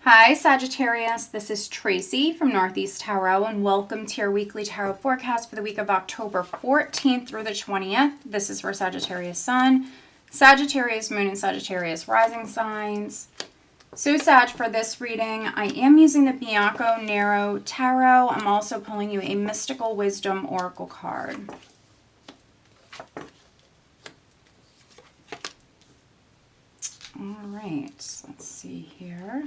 Hi Sagittarius, this is Tracy from Northeast Tarot and welcome to your weekly tarot forecast for the week of October 14th through the 20th. This is for Sagittarius Sun, Sagittarius Moon, and Sagittarius Rising signs. So Sag, for this reading, I am using the Bianco Nero Tarot. I'm also pulling you a Mystical Wisdom Oracle card. All right, let's see here.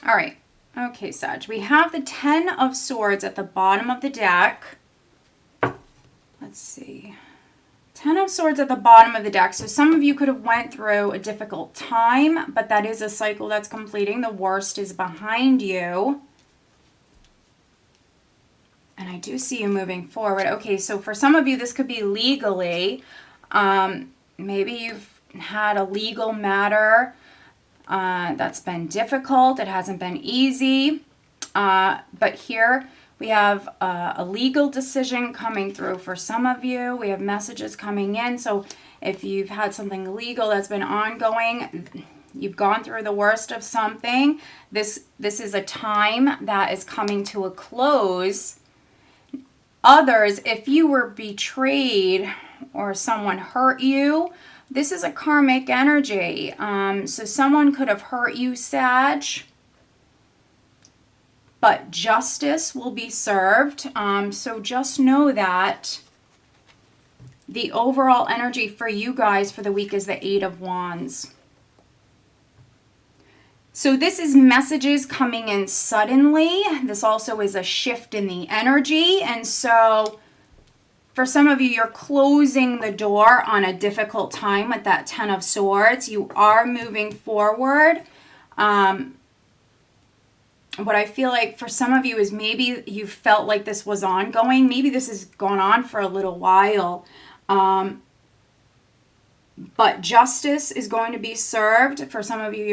All right. Okay, Sag. We have the 10 of Swords at the bottom of the deck. Let's see. 10 of Swords at the bottom of the deck. So some of you could have went through a difficult time, but that is a cycle that's completing. The worst is behind you. And I do see you moving forward. Okay, so for some of you, this could be legally. Maybe you've had a legal matter that's been difficult. It hasn't been easy. But here we have a legal decision coming through for some of you. We have messages coming in. So if you've had something legal that's been ongoing, you've gone through the worst of something. This is a time that is coming to a close. Others, if you were betrayed or someone hurt you, this is a karmic energy. So someone could have hurt you, Sag, but justice will be served. So just know that the overall energy for you guys for the week is the 8 of Wands. So this is messages coming in suddenly. This also is a shift in the energy. And so for some of you, you're closing the door on a difficult time with that 10 of Swords. You are moving forward. What I feel like for some of you is maybe you felt like this was ongoing. Maybe this has gone on for a little while. But justice is going to be served. For some of you,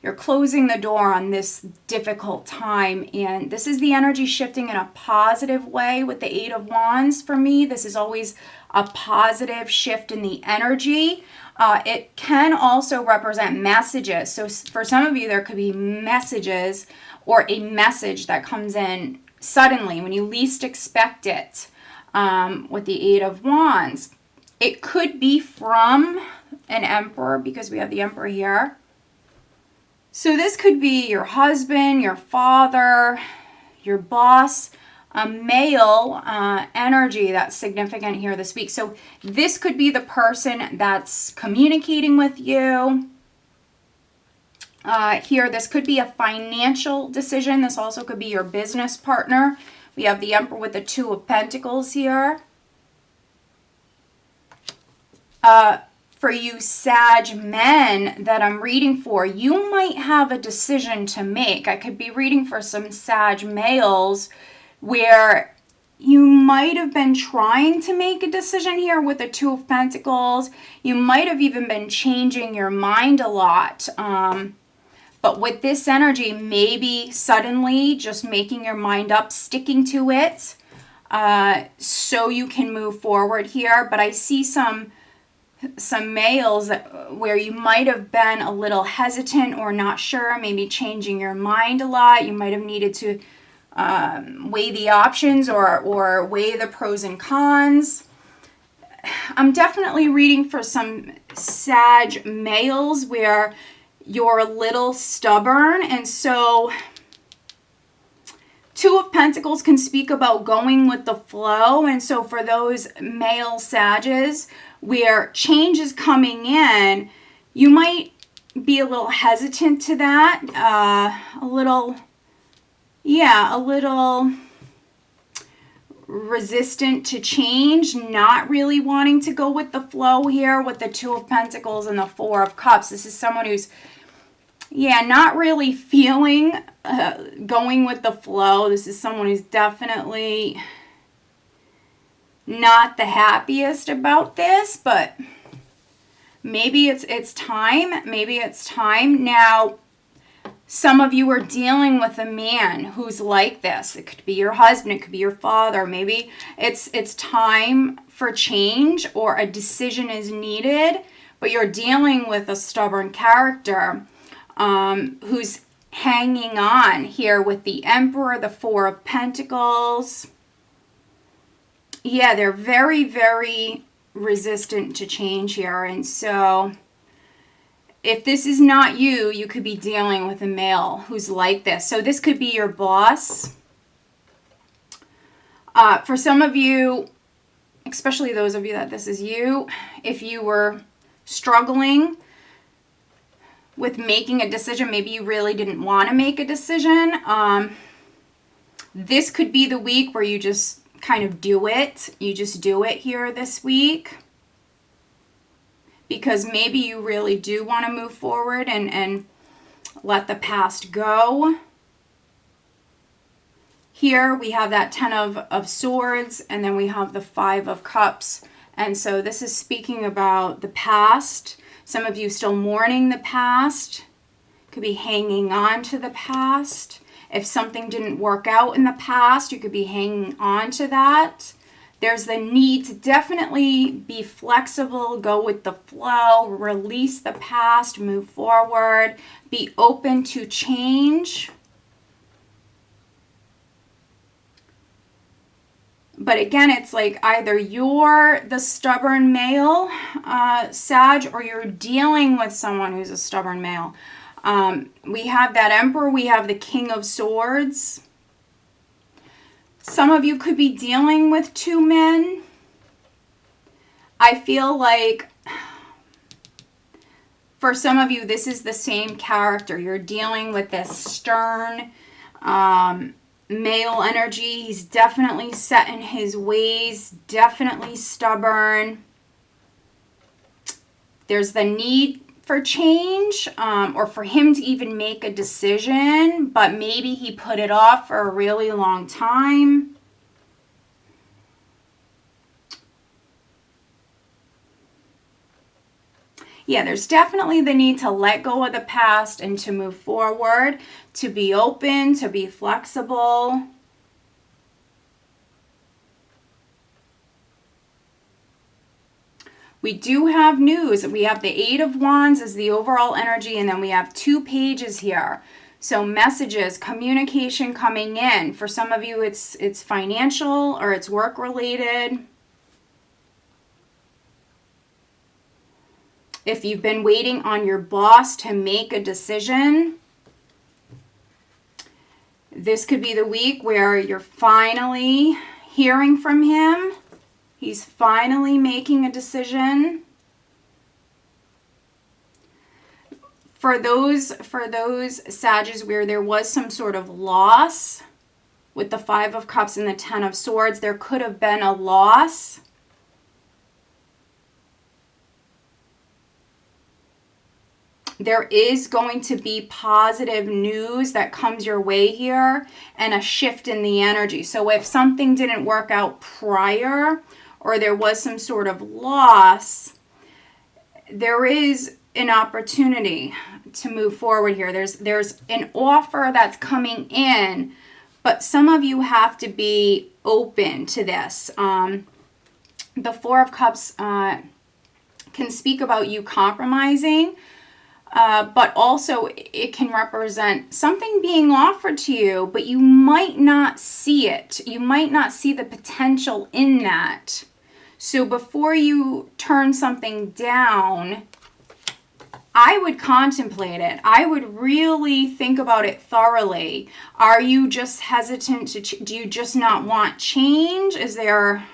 you're closing the door on this difficult time. And this is the energy shifting in a positive way with the 8 of Wands for me. This is always a positive shift in the energy. It can also represent messages. So for some of you, there could be messages or a message that comes in suddenly when you least expect it with the 8 of Wands. It could be from an emperor because we have the emperor here. So this could be your husband, your father, your boss, a male energy that's significant here this week. So this could be the person that's communicating with you. Here, this could be a financial decision. This also could be your business partner. We have the emperor with the 2 of Pentacles here. For you Sag men that I'm reading for, you might have a decision to make. I could be reading for some Sag males where you might have been trying to make a decision here with the 2 of Pentacles. You might have even been changing your mind a lot. But with this energy, maybe suddenly just making your mind up, sticking to it, so you can move forward here. But I see some males where you might have been a little hesitant or not sure, maybe changing your mind a lot. You might have needed to weigh the options or weigh the pros and cons. I'm definitely reading for some Sag males where you're a little stubborn, and so 2 of Pentacles can speak about going with the flow. And so for those male Sages where change is coming in, you might be a little hesitant to that. A little resistant to change, not really wanting to go with the flow here with the 2 of Pentacles and the 4 of Cups. This is someone who's not really feeling going with the flow. This is someone who's definitely not the happiest about this, but maybe it's time. Maybe it's time. Now, some of you are dealing with a man who's like this. It could be your husband, it could be your father. Maybe it's time for change or a decision is needed but you're dealing with a stubborn character who's hanging on here with the Emperor, the Four of Pentacles. Yeah, they're very, very resistant to change here. And so if this is not you, you could be dealing with a male who's like this. So this could be your boss. For some of you, especially those of you that this is you, if you were struggling with making a decision, maybe you really didn't want to make a decision, this could be the week where you just kind of do it. You just do it here this week. Because maybe you really do want to move forward and let the past go. Here we have that Ten of Swords, and then we have the Five of Cups. And so this is speaking about the past. Some of you still mourning the past. Could be hanging on to the past. If something didn't work out in the past, you could be hanging on to that. There's the need to definitely be flexible, go with the flow, release the past, move forward, be open to change. But again, it's like either you're the stubborn male, Sag, or you're dealing with someone who's a stubborn male. We have that Emperor, we have the King of Swords. Some of you could be dealing with two men. I feel like for some of you, this is the same character. You're dealing with this stern male energy. He's definitely set in his ways, definitely stubborn. There's the need for change, or for him to even make a decision, but maybe he put it off for a really long time. Yeah, there's definitely the need to let go of the past and to move forward, to be open, to be flexible. We do have news. We have the Eight of Wands as the overall energy, and then we have two pages here. So messages, communication coming in. For some of you, it's financial or it's work related. If you've been waiting on your boss to make a decision, this could be the week where you're finally hearing from him. He's finally making a decision. For those Sages where there was some sort of loss with the Five of Cups and the Ten of Swords, there could have been a loss. There is going to be positive news that comes your way here and a shift in the energy. So if something didn't work out prior, or there was some sort of loss, there is an opportunity to move forward here. There's an offer that's coming in, but some of you have to be open to this. The Four of Cups can speak about you compromising, but also it can represent something being offered to you, but you might not see it. You might not see the potential in that. So before you turn something down, I would contemplate it. I would really think about it thoroughly. Are you just hesitant to, do you just not want change? Is there,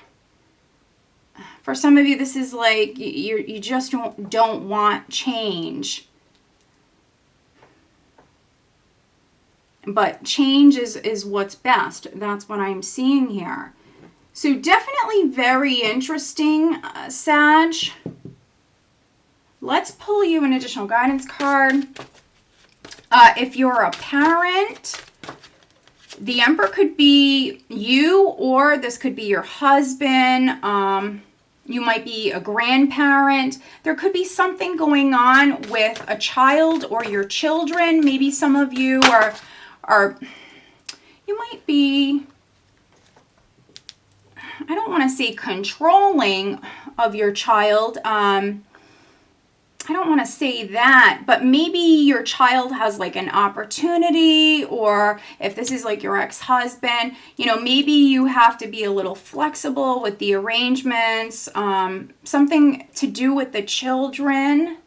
for some of you, this is like you just don't want change. But change is what's best. That's what I'm seeing here. So definitely very interesting, Sag. Let's pull you an additional guidance card. If you're a parent, the Emperor could be you, or this could be your husband. You might be a grandparent. There could be something going on with a child or your children. Maybe some of you are you might be, I don't want to say controlling of your child, I don't want to say that, but maybe your child has like an opportunity, or if this is like your ex-husband, you know, maybe you have to be a little flexible with the arrangements, something to do with the children.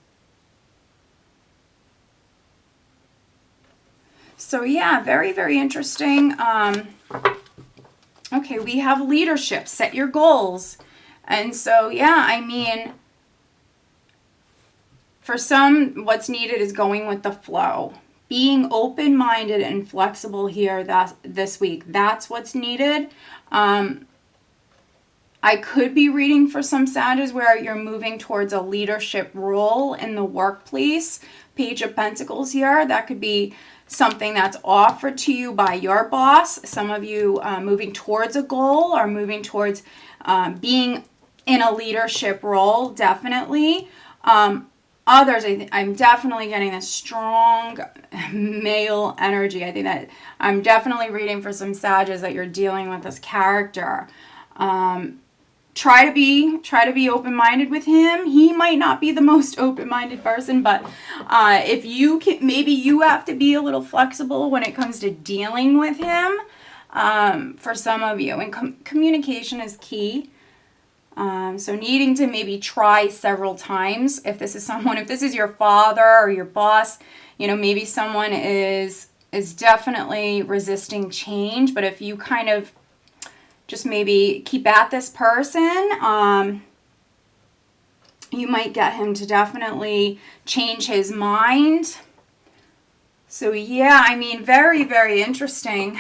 So yeah, very, very interesting. Okay, we have leadership, set your goals. And so, yeah, I mean, for some, what's needed is going with the flow. Being open-minded and flexible here this week. That's what's needed. I could be reading for some Sagittarius where you're moving towards a leadership role in the workplace. Page of Pentacles here. That could be something that's offered to you by your boss. Some of you moving towards a goal or moving towards being in a leadership role, definitely. Others, I'm definitely getting this strong male energy. I think that I'm definitely reading for some Sagittarius that you're dealing with this character. Try to be open-minded with him. He might not be the most open-minded person, but if you can, maybe you have to be a little flexible when it comes to dealing with him. For some of you, and communication is key. So needing to maybe try several times. If this is your father or your boss, you know, maybe someone is definitely resisting change. But if you kind of just maybe keep at this person, you might get him to definitely change his mind. So yeah, I mean, very, very interesting,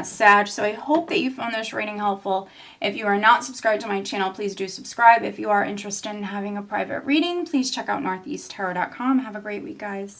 Sag. So I hope that you found this reading helpful. If you are not subscribed to my channel, please do subscribe. If you are interested in having a private reading, please check out northeasttarot.com. Have a great week, guys.